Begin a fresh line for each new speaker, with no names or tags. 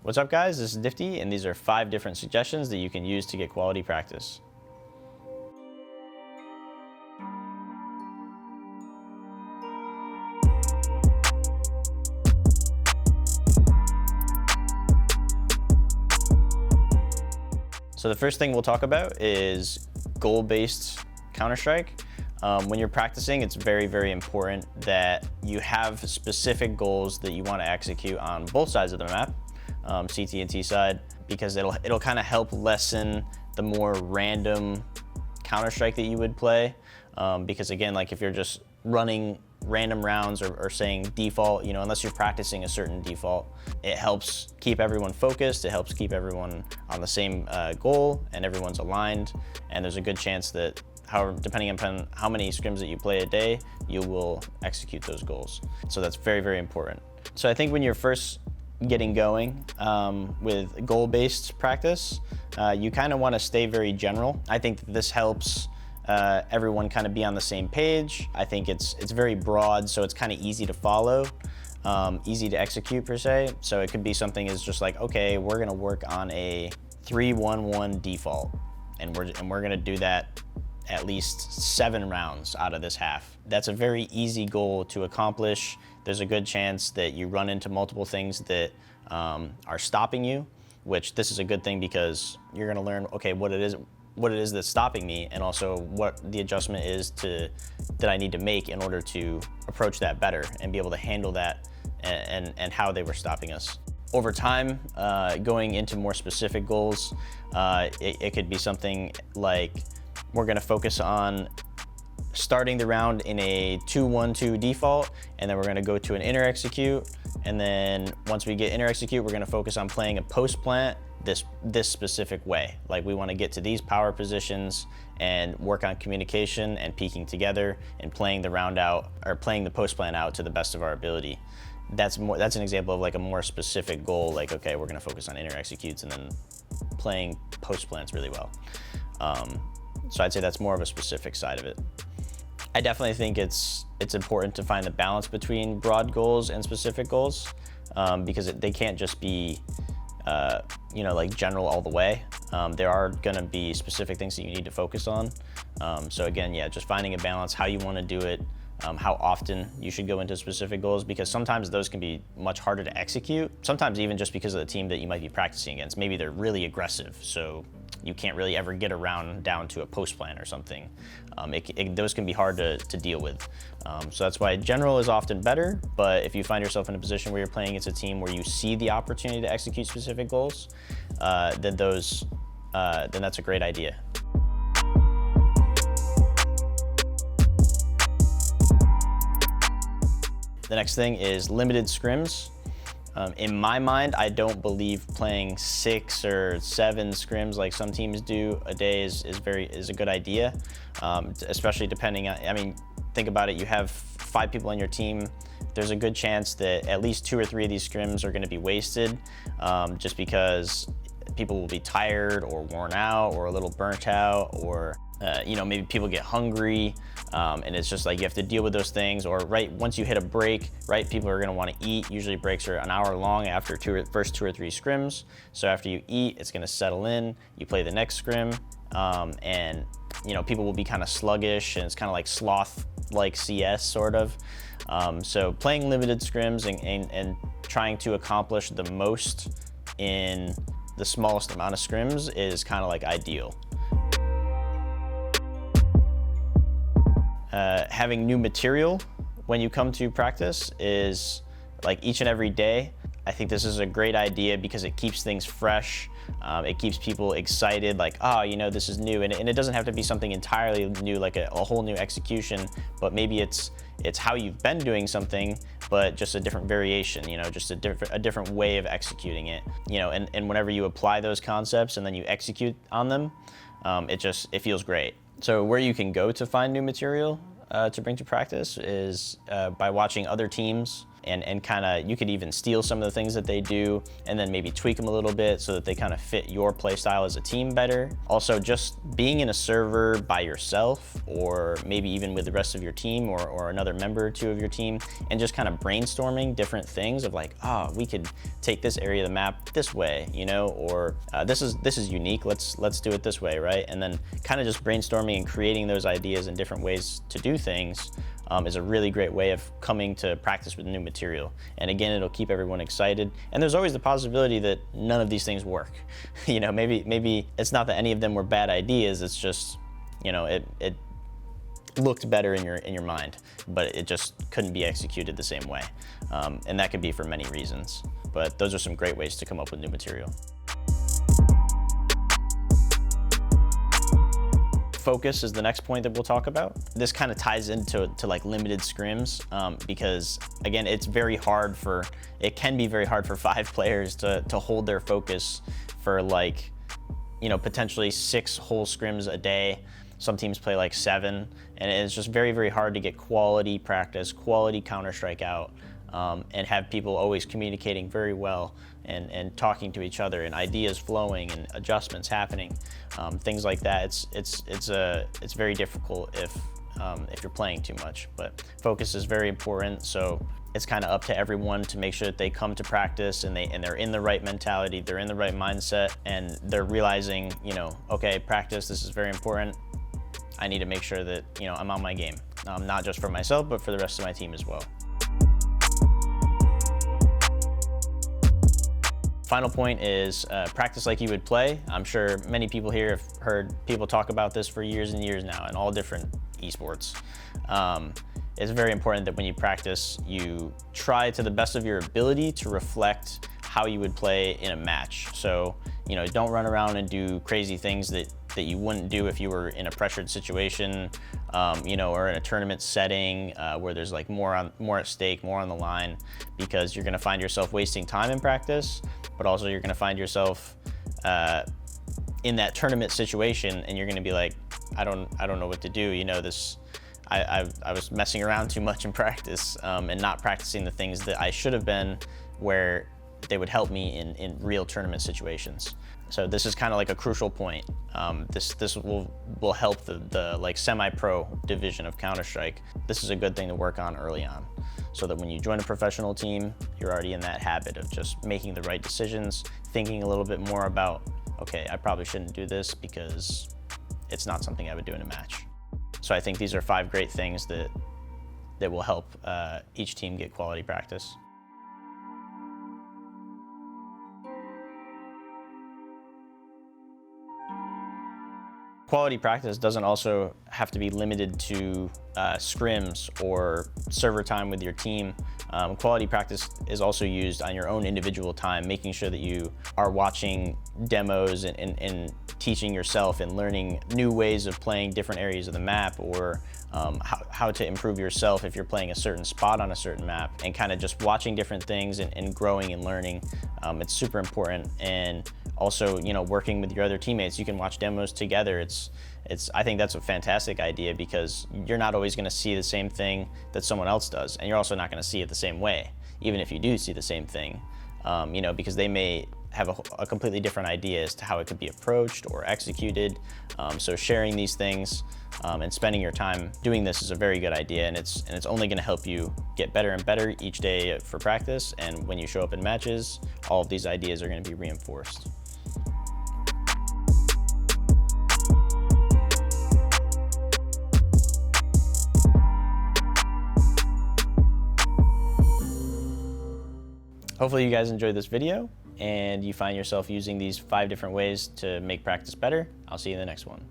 What's up guys, this is Nifty, and these are 5 different suggestions that you can use to get quality practice. So the first thing we'll talk about is goal-based Counter-Strike. When you're practicing, it's very, very important that you have specific goals that you want to execute on both sides of the map, CT and T side, because it'll kind of help lessen the more random Counter-Strike that you would play. Because again, like if you're just running random rounds or saying default, unless you're practicing a certain default, it helps keep everyone focused, it helps keep everyone on the same goal, and everyone's aligned, and there's a good chance that depending upon how many scrims that you play a day, you will execute those goals. So that's very, very important. So I think when you're first getting going with goal-based practice, you kind of want to stay very general. I think that this helps everyone kind of be on the same page. I think it's very broad, so it's kind of easy to follow, easy to execute per se. So it could be something as just like, okay, we're gonna work on a 3-1-1 default, and we're gonna do that at least 7 rounds out of this half. That's a very easy goal to accomplish. There's a good chance that you run into multiple things that are stopping you, which this is a good thing because you're gonna learn, okay, what it is that's stopping me, and also what the adjustment is that I need to make in order to approach that better and be able to handle that and how they were stopping us. Over time, going into more specific goals, it could be something like we're gonna focus on starting the round in a 2-1-2 default, and then we're gonna go to an inner execute, and then once we get inner execute, we're gonna focus on playing a post plant this specific way. Like we wanna get to these power positions and work on communication and peeking together and playing the round out, or playing the post plant out to the best of our ability. That's an example of like a more specific goal, like, okay, we're gonna focus on inner executes and then playing post plants really well. So I'd say that's more of a specific side of it. I definitely think it's important to find the balance between broad goals and specific goals, because they can't just be like general all the way. There are gonna be specific things that you need to focus on. So again, yeah, just finding a balance, how you wanna do it, how often you should go into specific goals, because sometimes those can be much harder to execute. Sometimes even just because of the team that you might be practicing against. Maybe they're really aggressive, so you can't really ever get around down to a post plan or something. Those can be hard to deal with. So that's why general is often better, but if you find yourself in a position where you're playing against a team where you see the opportunity to execute specific goals, then that's a great idea. The next thing is limited scrims. In my mind, I don't believe playing 6 or 7 scrims like some teams do a day is a good idea, especially depending on, think about it, you have 5 people on your team. There's a good chance that at least 2 or 3 of these scrims are gonna be wasted, just because people will be tired or worn out or a little burnt out, or maybe people get hungry, and it's just like you have to deal with those things. Or once you hit a break, people are gonna wanna eat. Usually breaks are an hour long after first 2 or 3 scrims. So after you eat, it's gonna settle in, you play the next scrim, and people will be kind of sluggish, and it's kind of like sloth-like CS sort of. So playing limited scrims and trying to accomplish the most in the smallest amount of scrims is kind of like ideal. Having new material when you come to practice is like each and every day. I think this is a great idea because it keeps things fresh. It keeps people excited, like, oh, this is new. And it doesn't have to be something entirely new, like a whole new execution, but maybe it's how you've been doing something, but just a different variation, just a different way of executing it. And whenever you apply those concepts and then you execute on them, it feels great. So where you can go to find new material to bring to practice is by watching other teams and kind of, you could even steal some of the things that they do and then maybe tweak them a little bit so that they kind of fit your play style as a team better. Also, just being in a server by yourself, or maybe even with the rest of your team, or another member or two of your team, and just kind of brainstorming different things of like, oh, we could take this area of the map this way, you know, or this is unique, let's do it this way, right? And then kind of just brainstorming and creating those ideas and different ways to do things is a really great way of coming to practice with new material. And again, it'll keep everyone excited. And there's always the possibility that none of these things work. You know, maybe it's not that any of them were bad ideas, it's just, you know, it looked better in your mind, but it just couldn't be executed the same way. And that could be for many reasons. But those are some great ways to come up with new material. Focus is the next point that we'll talk about. This kind of ties into like limited scrims because again, it can be very hard for 5 players to hold their focus for like, you know, potentially 6 whole scrims a day. Some teams play like 7, and it's just very, very hard to get quality practice, quality Counter-Strike out, and have people always communicating very well and talking to each other and ideas flowing and adjustments happening, things like that. It's very difficult if you're playing too much, but focus is very important. So it's kind of up to everyone to make sure that they come to practice and they're in the right mentality, they're in the right mindset, and they're realizing, you know, okay, practice, this is very important. I need to make sure that, you know, I'm on my game, not just for myself, but for the rest of my team as well. Final point is practice like you would play. I'm sure many people here have heard people talk about this for years and years now in all different esports. It's very important that when you practice, you try to the best of your ability to reflect how you would play in a match. So, you know, don't run around and do crazy things that you wouldn't do if you were in a pressured situation, you know, or in a tournament setting where there's like more at stake, more on the line, because you're gonna find yourself wasting time in practice, but also you're gonna find yourself in that tournament situation and you're gonna be like, I don't know what to do, you know, I was messing around too much in practice and not practicing the things that I should have been, where they would help me in real tournament situations. So this is kind of like a crucial point. This will help the like semi-pro division of Counter-Strike. This is a good thing to work on early on, so that when you join a professional team, you're already in that habit of just making the right decisions, thinking a little bit more about, okay, I probably shouldn't do this because it's not something I would do in a match. So I think these are 5 great things that will help each team get quality practice. Quality practice doesn't also have to be limited to scrims or server time with your team. Quality practice is also used on your own individual time, making sure that you are watching demos and teaching yourself and learning new ways of playing different areas of the map, or how to improve yourself if you're playing a certain spot on a certain map, and kind of just watching different things and growing and learning. It's super important. And also, you know, working with your other teammates, you can watch demos together. I think that's a fantastic idea, because you're not always going to see the same thing that someone else does, and you're also not going to see it the same way, even if you do see the same thing, you know, because they may have a completely different idea as to how it could be approached or executed. So sharing these things and spending your time doing this is a very good idea, and it's only going to help you get better and better each day for practice. And when you show up in matches, all of these ideas are going to be reinforced. Hopefully you guys enjoyed this video and you find yourself using these 5 different ways to make practice better. I'll see you in the next one.